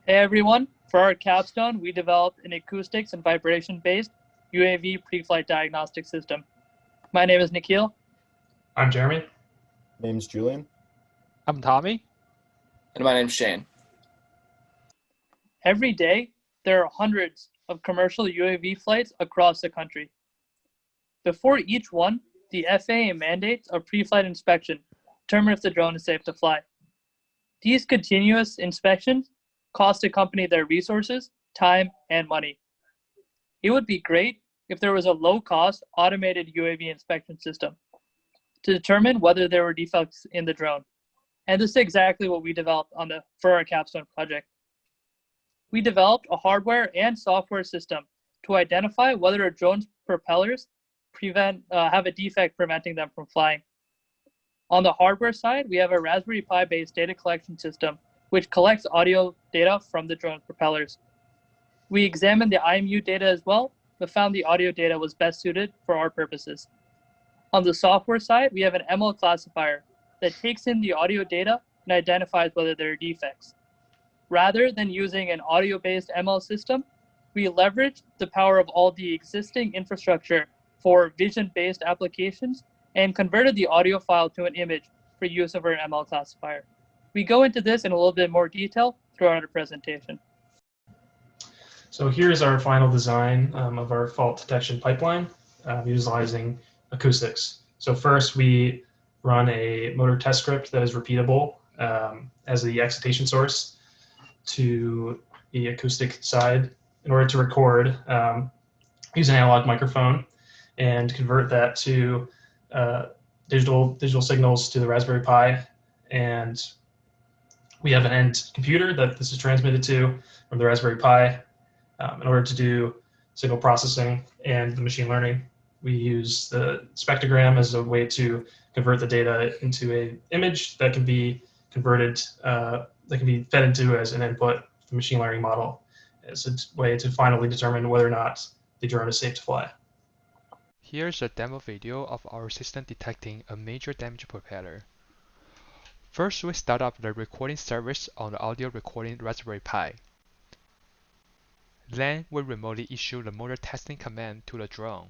Hey everyone, for our Capstone, we developed an acoustics and vibration-based UAV pre-flight diagnostic system. My name is Nikhil. I'm Jeremy. Name's Julian. I'm Tommy. And my name's Shane. Every day, there are hundreds of commercial UAV flights across the country. Before each one, the FAA mandates a pre-flight inspection to determine if the drone is safe to fly. These continuous inspections cost a company their resources, time, and money. It would be great if there was a low-cost automated UAV inspection system to determine whether there were defects in the drone. And this is exactly what we developed for our Capstone project. We developed a hardware and software system to identify whether a drone's propellers have a defect preventing them from flying. On the hardware side, we have a Raspberry Pi-based data collection system which collects audio data from the drone's propellers. We examined the IMU data as well, but found the audio data was best suited for our purposes. On the software side, we have an ML classifier that takes in the audio data and identifies whether there are defects. Rather than using an audio-based ML system, we leveraged the power of all the existing infrastructure for vision-based applications and converted the audio file to an image for use of our ML classifier. We go into this in a little bit more detail throughout our presentation. So here's our final design of our fault detection pipeline utilizing acoustics. So first we run a motor test script that is repeatable as the excitation source to the acoustic side in order to record, use an analog microphone and convert that to digital signals to the Raspberry Pi, and we have an end computer that this is transmitted to from the Raspberry Pi. In order to do signal processing and the machine learning, we use the spectrogram as a way to convert the data into an image that can be converted, that can be fed into as an input for the machine learning model as a way to finally determine whether or not the drone is safe to fly. Here's a demo video of our system detecting a major damage propeller. First, we start up the recording service on the audio recording Raspberry Pi. Then, we remotely issue the motor testing command to the drone.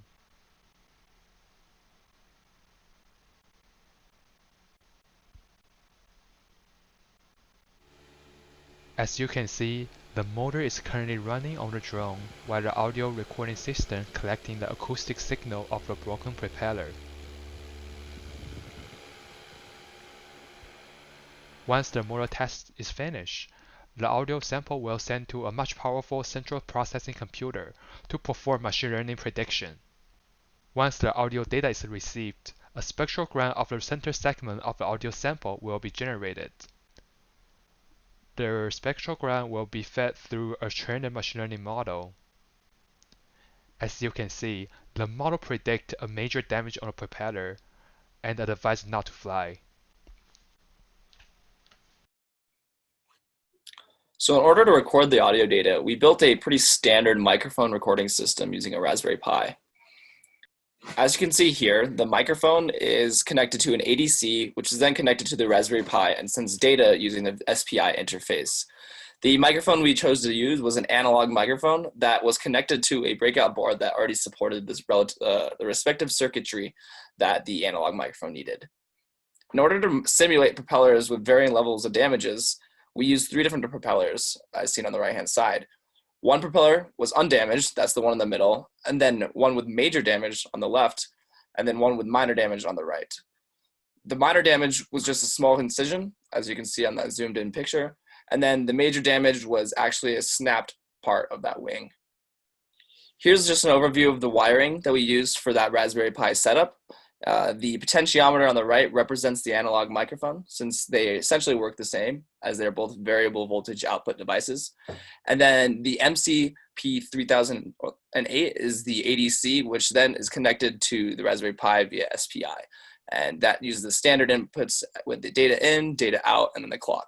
As you can see, the motor is currently running on the drone while the audio recording system collecting the acoustic signal of the broken propeller. Once the motor test is finished, the audio sample will send to a much powerful central processing computer to perform machine learning prediction. Once the audio data is received, a spectrogram of the center segment of the audio sample will be generated. The spectrogram will be fed through a trained machine learning model. As you can see, the model predicts a major damage on the propeller and advises not to fly. So in order to record the audio data, we built a pretty standard microphone recording system using a Raspberry Pi. As you can see here, the microphone is connected to an ADC, which is then connected to the Raspberry Pi and sends data using the SPI interface. The microphone we chose to use was an analog microphone that was connected to a breakout board that already supported the respective circuitry that the analog microphone needed. In order to simulate propellers with varying levels of damages, we used 3 different propellers, as seen on the right-hand side. One propeller was undamaged, that's the one in the middle, and then one with major damage on the left, and then one with minor damage on the right. The minor damage was just a small incision, as you can see on that zoomed in picture, and then the major damage was actually a snapped part of that wing. Here's just an overview of the wiring that we used for that Raspberry Pi setup. The potentiometer on the right represents the analog microphone, since they essentially work the same, as they're both variable voltage output devices. And then the MCP3008 is the ADC, which then is connected to the Raspberry Pi via SPI. And that uses the standard inputs with the data in, data out, and then the clock.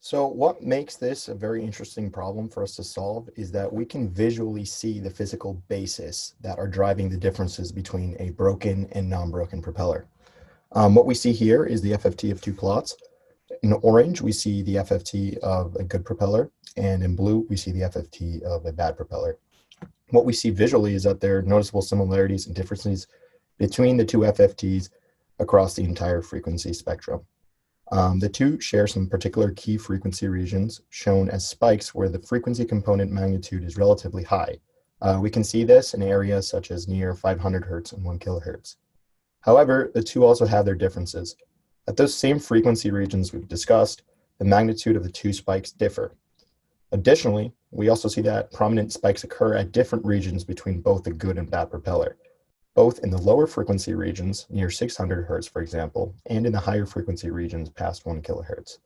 So what makes this a very interesting problem for us to solve is that we can visually see the physical basis that are driving the differences between a broken and non-broken propeller. What we see here is the FFT of 2 plots. In orange, we see the FFT of a good propeller, and in blue, we see the FFT of a bad propeller. What we see visually is that there are noticeable similarities and differences between the two FFTs across the entire frequency spectrum. The two share some particular key frequency regions shown as spikes where the frequency component magnitude is relatively high. We can see this in areas such as near 500 Hertz and 1 kilohertz. However, the two also have their differences. At those same frequency regions we've discussed, the magnitude of the two spikes differ. Additionally, we also see that prominent spikes occur at different regions between both the good and bad propeller, both in the lower frequency regions near 600 Hertz, for example, and in the higher frequency regions past 1 kilohertz.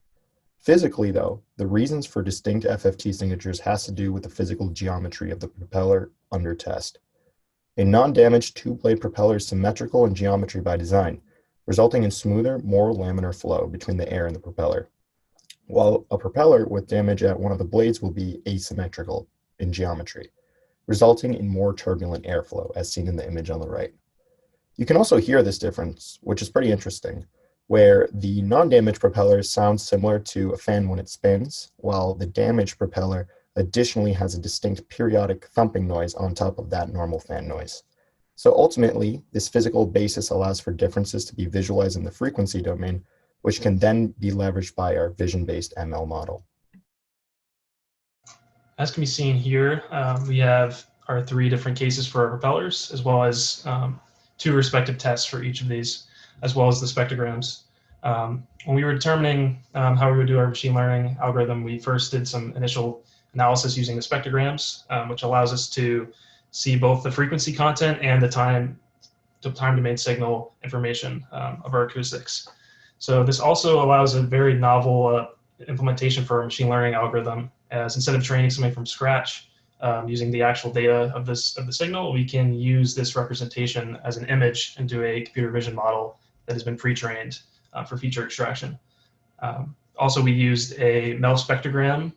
Physically, though, the reasons for distinct FFT signatures has to do with the physical geometry of the propeller under test. A non-damaged two-blade propeller is symmetrical in geometry by design, resulting in smoother, more laminar flow between the air and the propeller, while a propeller with damage at one of the blades will be asymmetrical in geometry, resulting in more turbulent airflow, as seen in the image on the right. You can also hear this difference, which is pretty interesting, where the non-damaged propeller sounds similar to a fan when it spins, while the damaged propeller additionally has a distinct periodic thumping noise on top of that normal fan noise. So ultimately, this physical basis allows for differences to be visualized in the frequency domain, which can then be leveraged by our vision-based ML model. As can be seen here, we have our 3 different cases for our propellers, as well as 2 respective tests for each of these, as well as the spectrograms. When we were determining how we would do our machine learning algorithm, we first did some initial analysis using the spectrograms, which allows us to see both the frequency content and the time domain signal information of our acoustics. So this also allows a very novel implementation for a machine learning algorithm, as instead of training something from scratch using the actual data of the signal, we can use this representation as an image into a computer vision model that has been pre-trained for feature extraction. Also, we used a MEL spectrogram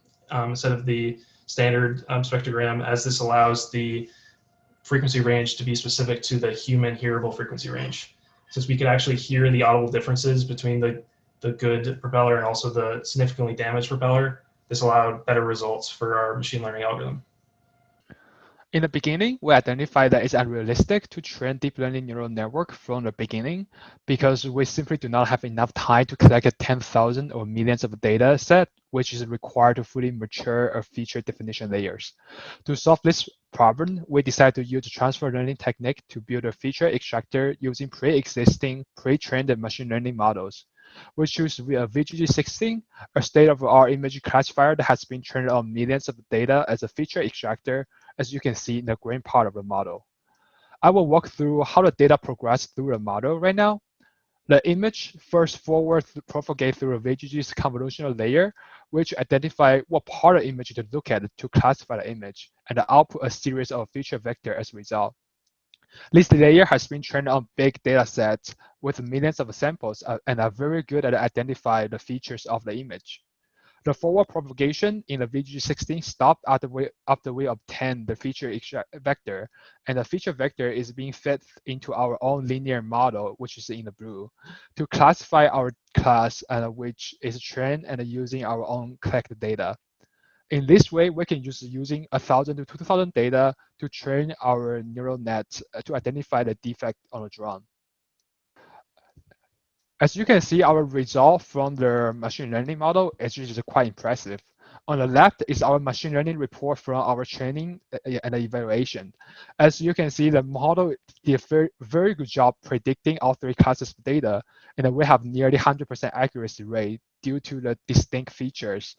instead of the standard spectrogram, as this allows the frequency range to be specific to the human hearable frequency range. Since we could actually hear the audible differences between the good propeller and also the significantly damaged propeller, this allowed better results for our machine learning algorithm. In the beginning, we identified that it's unrealistic to train deep learning neural network from the beginning because we simply do not have enough time to collect 10,000 or millions of data set, which is required to fully mature a feature definition layers. To solve this problem, we decided to use a transfer learning technique to build a feature extractor using pre-existing, pre-trained machine learning models. We choose VGG16, a state-of-the-art image classifier that has been trained on millions of data as a feature extractor, as you can see in the green part of the model. I will walk through how the data progress through the model right now. The image first forward propagate through a VGG's convolutional layer, which identify what part of the image to look at to classify the image, and output a series of feature vector as a result. This layer has been trained on big data sets with millions of samples and are very good at identifying the features of the image. The forward propagation in the VG16 stopped after we obtain the feature vector, and the feature vector is being fed into our own linear model, which is in the blue, to classify our class, which is trained and using our own collected data. In this way, we can use using 1,000 to 2,000 data to train our neural net to identify the defect on the drone. As you can see, our result from the machine learning model is quite impressive. On the left is our machine learning report from our training and evaluation. As you can see, the model did a very good job predicting all 3 classes of data, and we have nearly 100% accuracy rate due to the distinct features.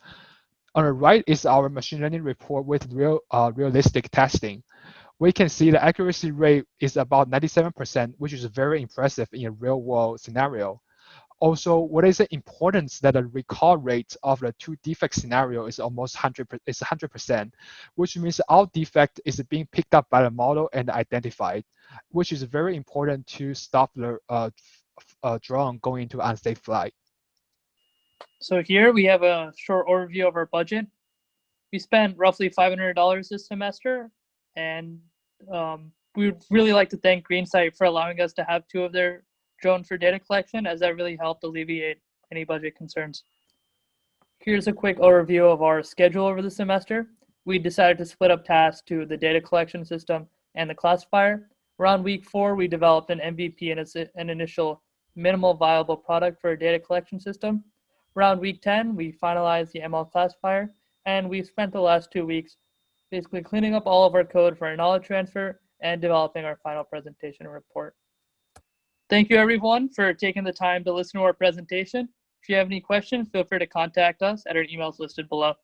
On the right is our machine learning report with realistic testing. We can see the accuracy rate is about 97%, which is very impressive in a real-world scenario. Also, what is the importance that the recall rate of the 2 defect scenario is almost 100%, which means all defect is being picked up by the model and identified, which is very important to stop the drone going into unsafe flight. So here we have a short overview of our budget. We spent roughly $500 this semester, and we would really like to thank GreenSight for allowing us to have 2 of their drone for data collection, as that really helped alleviate any budget concerns. Here's a quick overview of our schedule over the semester. We decided to split up tasks to the data collection system and the classifier. Around week 4, we developed an MVP and an initial minimal viable product for a data collection system. Around week 10, we finalized the ML classifier, and we spent the last 2 weeks basically cleaning up all of our code for our knowledge transfer and developing our final presentation and report. Thank you everyone for taking the time to listen to our presentation. If you have any questions, feel free to contact us at our emails listed below.